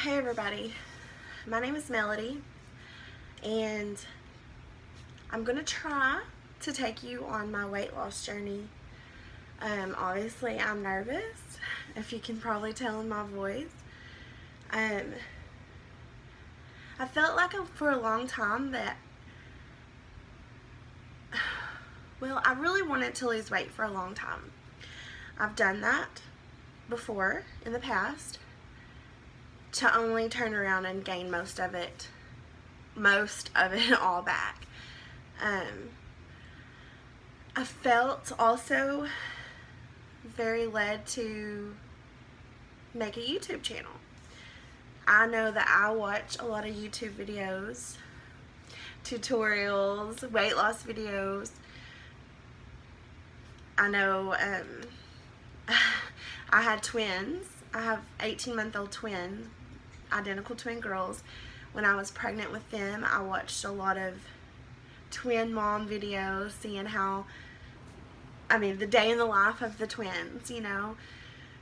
Hey everybody, my name is Melody and I'm going to try to take you on my weight loss journey. Obviously I'm nervous, if you can probably tell in my voice. I felt like for a long time that, I really wanted to lose weight for a long time. I've done that before in the past to only turn around and gain most of it all back. I felt also very led to make a YouTube channel. I know that I watch a lot of YouTube videos, tutorials, weight loss videos. I know I had twins. I have 18-month-old twins, identical twin girls. When I was pregnant with them, I watched a lot of twin mom videos, seeing the day in the life of the twins,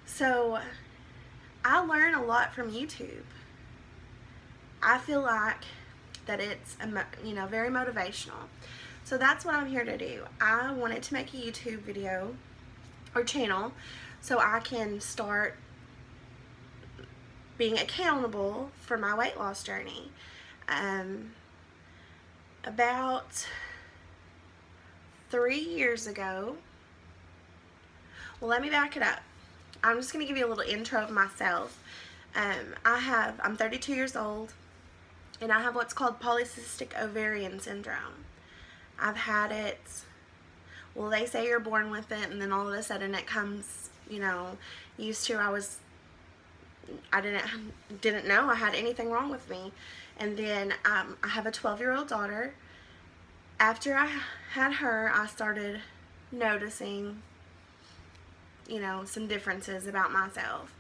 So I learn a lot from YouTube. I feel like that it's, very motivational. So that's what I'm here to do. I wanted to make a YouTube video or channel so I can start being accountable for my weight loss journey. About 3 years ago, let me back it up. I'm just going to give you a little intro of myself. I'm 32 years old, and I have what's called polycystic ovarian syndrome. I've had it, they say you're born with it, and then all of a sudden it comes, used to, I didn't know I had anything wrong with me. And then I have a 12-year-old daughter. After I had her, I started noticing, some differences about myself.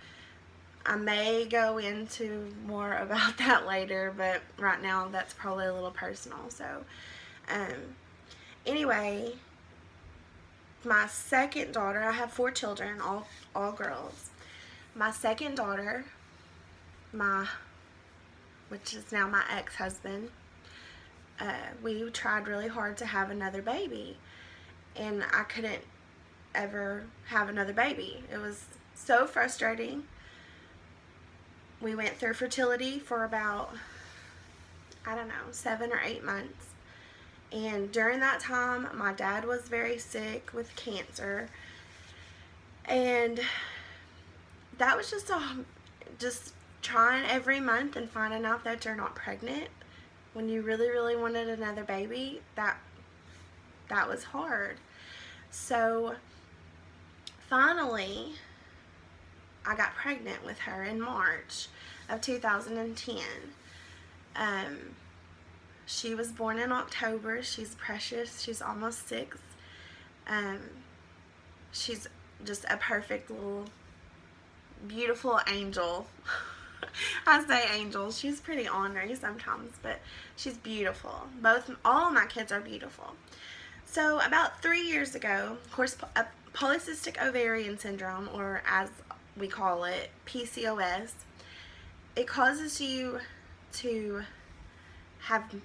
I may go into more about that later, but right now that's probably a little personal. So, anyway, my second daughter, I have 4 children, all girls. My second daughter, which is now my ex-husband, we tried really hard to have another baby, and I couldn't ever have another baby. It was so frustrating. We went through fertility for about, 7 or 8 months. And during that time, my dad was very sick with cancer. And that was just trying every month and finding out that you're not pregnant when you really, really wanted another baby. That was hard. So finally, I got pregnant with her in March of 2010. She was born in October. She's precious. She's almost 6. She's just a perfect little beautiful angel. I say angel. She's pretty ornery sometimes, but she's beautiful. All of my kids are beautiful. So about 3 years ago, of course, polycystic ovarian syndrome, or as we call it, PCOS, it causes you to have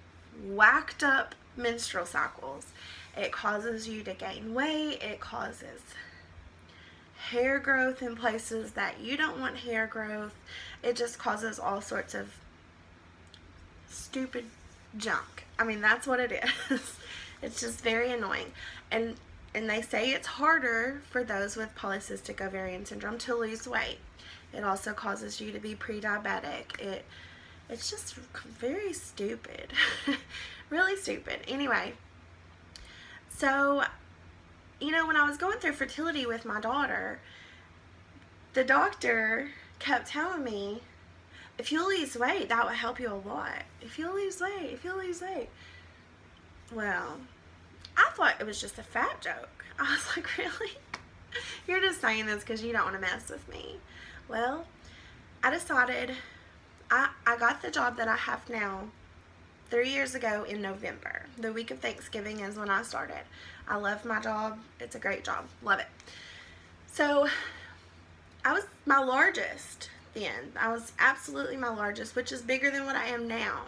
whacked up menstrual cycles. It causes you to gain weight. It causes hair growth in places that you don't want hair growth. It just causes all sorts of stupid junk. That's what it is. It's just very annoying. And they say it's harder for those with polycystic ovarian syndrome to lose weight. It also causes you to be pre-diabetic. It's just very stupid. Really stupid. Anyway, so, when I was going through fertility with my daughter, the doctor kept telling me, if you lose weight, that will help you a lot. If you lose weight. Well, I thought it was just a fat joke. I was like, really? You're just saying this because you don't want to mess with me. Well, I decided, I got the job that I have now 3 years ago in November. The week of Thanksgiving is when I started. I love my job. It's a great job. Love it. So, I was my largest thin. I was absolutely my largest, which is bigger than what I am now.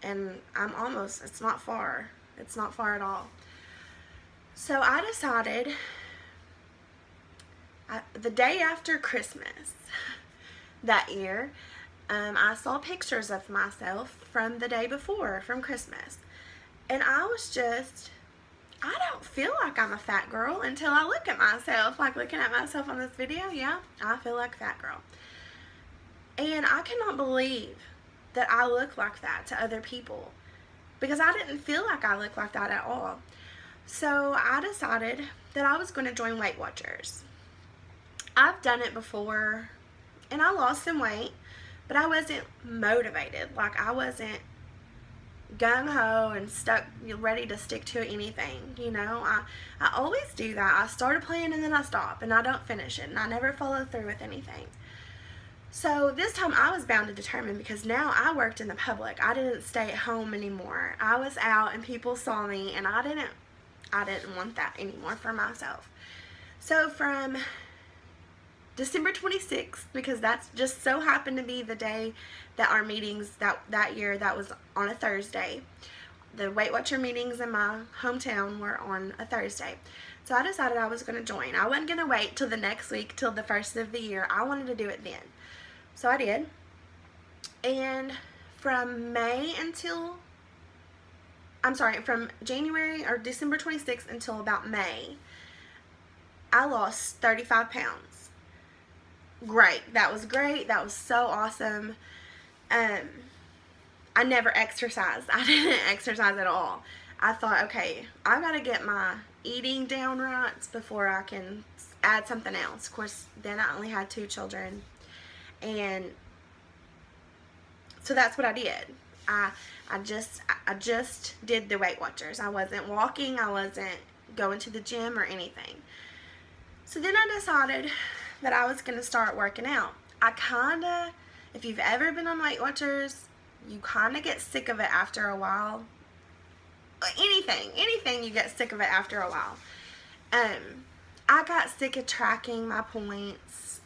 And I'm almost, it's not far. It's not far at all. So I decided, the day after Christmas that year, I saw pictures of myself from the day before, from Christmas. And I was just, I don't feel like I'm a fat girl until I look at myself. Like looking at myself on this video, yeah, I feel like a fat girl. And I cannot believe that I look like that to other people, because I didn't feel like I looked like that at all. So I decided that I was going to join Weight Watchers. I've done it before and I lost some weight, but I wasn't motivated. Like I wasn't gung-ho and ready to stick to anything. You know, I always do that. I start a plan and then I stop and I don't finish it and I never follow through with anything. So this time I was bound and determined, because now I worked in the public. I didn't stay at home anymore. I was out and people saw me, and I didn't want that anymore for myself. So from December 26th, because that's just so happened to be the day that our meetings that year, that was on a Thursday. The Weight Watcher meetings in my hometown were on a Thursday. So I decided I was going to join. I wasn't going to wait till the next week, till the first of the year. I wanted to do it then. So I did. And from from January or December 26th until about May, I lost 35 pounds. Great. That was great. That was so awesome. I never exercised. I didn't exercise at all. I thought, okay, I got to get my eating down right before I can add something else. Of course, then I only had 2 children. And so that's what I did. I just did the Weight Watchers. I wasn't walking. I wasn't going to the gym or anything. So then I decided that I was going to start working out. If you've ever been on Weight Watchers, you kind of get sick of it after a while. Anything, you get sick of it after a while. I got sick of tracking my points,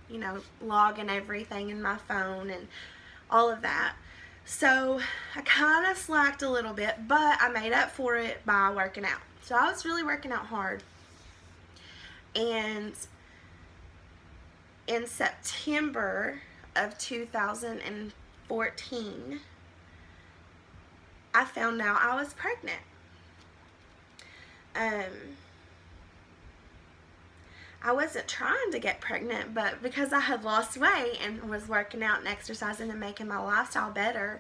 you know, logging everything in my phone and all of that. So I kind of slacked a little bit, but I made up for it by working out. So I was really working out hard. And in September of 2014, I found out I was pregnant. I wasn't trying to get pregnant, but because I had lost weight and was working out and exercising and making my lifestyle better,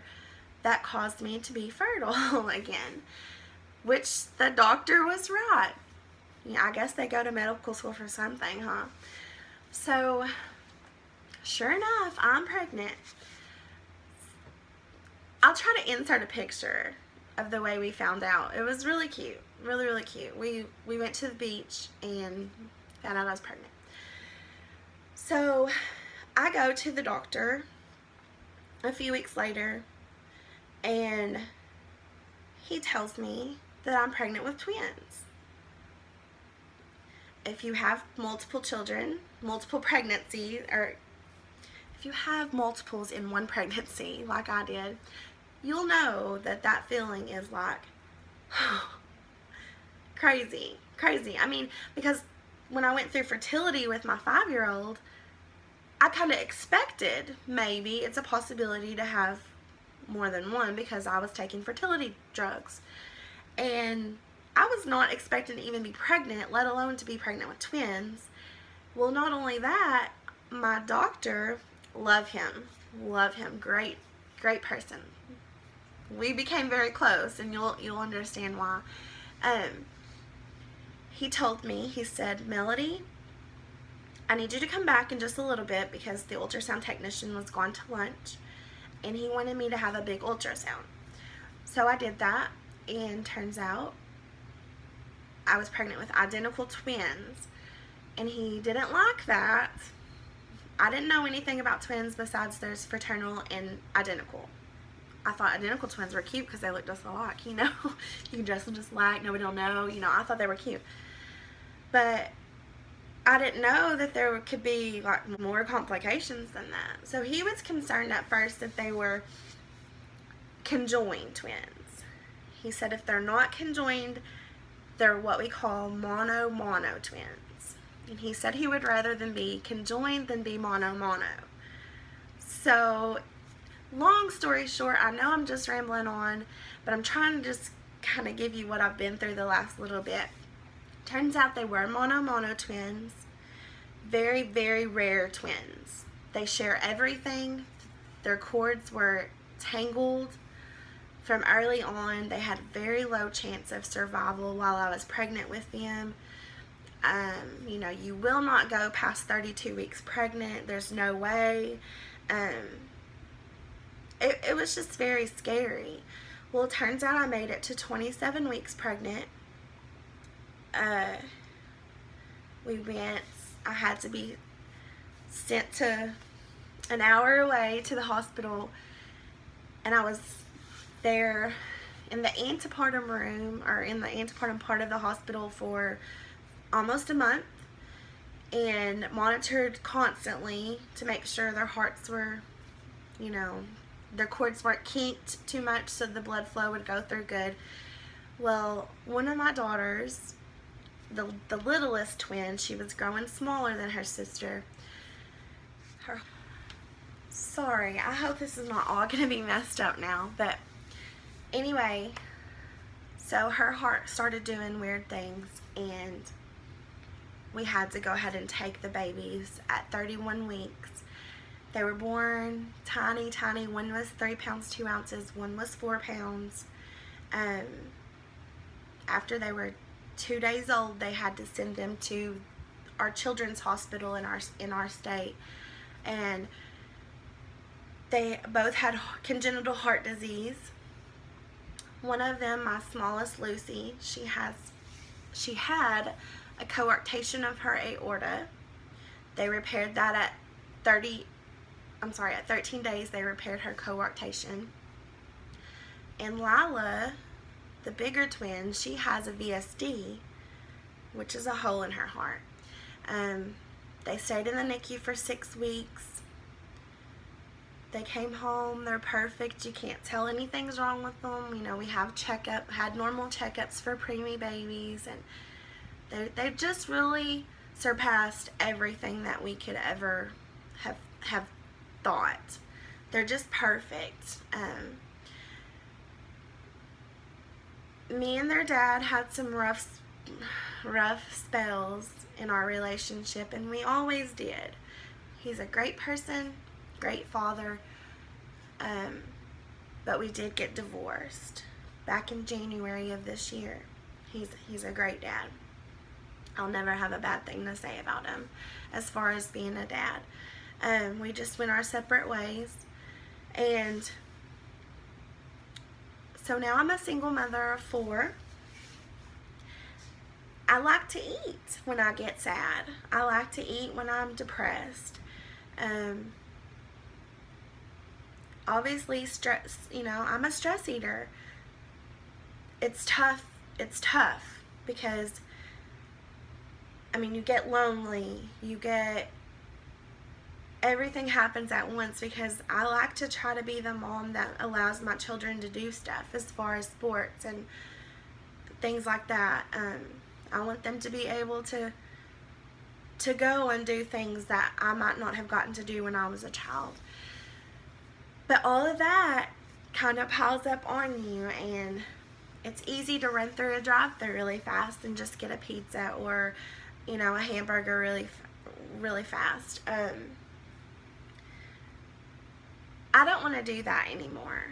that caused me to be fertile again, which the doctor was right. Yeah, I guess they go to medical school for something, huh? So, sure enough, I'm pregnant. I'll try to insert a picture of the way we found out. It was really cute. Really, really cute. We went to the beach and found out I was pregnant. So I go to the doctor a few weeks later, and he tells me that I'm pregnant with twins. If you have multiple children, multiple pregnancies, or if you have multiples in one pregnancy like I did, you'll know that feeling is like crazy. I mean, because when I went through fertility with my 5-year-old, I kind of expected maybe it's a possibility to have more than one, because I was taking fertility drugs. And I was not expecting to even be pregnant, let alone to be pregnant with twins. Well, not only that, my doctor, love him, great person. We became very close, and you'll understand why. He told me, he said, Melody, I need you to come back in just a little bit, because the ultrasound technician was gone to lunch, and he wanted me to have a big ultrasound. So I did that, and turns out I was pregnant with identical twins, and he didn't like that. I didn't know anything about twins besides there's fraternal and identical. I thought identical twins were cute because they looked just alike, you know. You can dress them just alike, nobody will know, you know. I thought they were cute. But I didn't know that there could be like more complications than that. So he was concerned at first that they were conjoined twins. He said if they're not conjoined, they're what we call mono twins. And he said he would rather them be conjoined than be mono. So, long story short, I know I'm just rambling on, but I'm trying to just kind of give you what I've been through the last little bit. Turns out they were mono twins. Very, very rare twins. They share everything. Their cords were tangled from early on. They had a very low chance of survival while I was pregnant with them. You know, you will not go past 32 weeks pregnant. There's no way. It was just very scary. Well, it turns out I made it to 27 weeks pregnant. I had to be sent to an hour away to the hospital, and I was there in the antepartum room, or in the antepartum part of the hospital, for almost a month, and monitored constantly to make sure their hearts were, you know, their cords weren't kinked too much so the blood flow would go through good. Well, one of my daughters, the littlest twin, she was growing smaller than her sister. Sorry, I hope this is not all going to be messed up now, but anyway, so her heart started doing weird things, and we had to go ahead and take the babies at 31 weeks. They were born tiny. One was 3 pounds 2 ounces, one was 4 pounds. After they were 2 days old, they had to send them to our children's hospital in our state, and they both had congenital heart disease. One of them, my smallest Lucy, she had a coarctation of her aorta. They repaired that at 13 days. They repaired her coarctation. And Lila, the bigger twin, she has a VSD, which is a hole in her heart. They stayed in the NICU for 6 weeks. They came home. They're perfect. You can't tell anything's wrong with them. You know, we had normal checkups for preemie babies, and they just really surpassed everything that we could ever have thought. They're just perfect. Me and their dad had some rough spells in our relationship, and we always did. He's a great person, great father, but we did get divorced back in January of this year. He's a great dad. I'll never have a bad thing to say about him as far as being a dad. We just went our separate ways, and so now I'm a single mother of 4. I like to eat when I get sad. I like to eat when I'm depressed. Obviously, stress, you know, I'm a stress eater. It's tough because, I mean, you get lonely, everything happens at once, because I like to try to be the mom that allows my children to do stuff as far as sports and things like that. I want them to be able to go and do things that I might not have gotten to do when I was a child. But all of that kind of piles up on you, and it's easy to run through a drive-thru really fast and just get a pizza or, you know, a hamburger really fast. I don't want to do that anymore.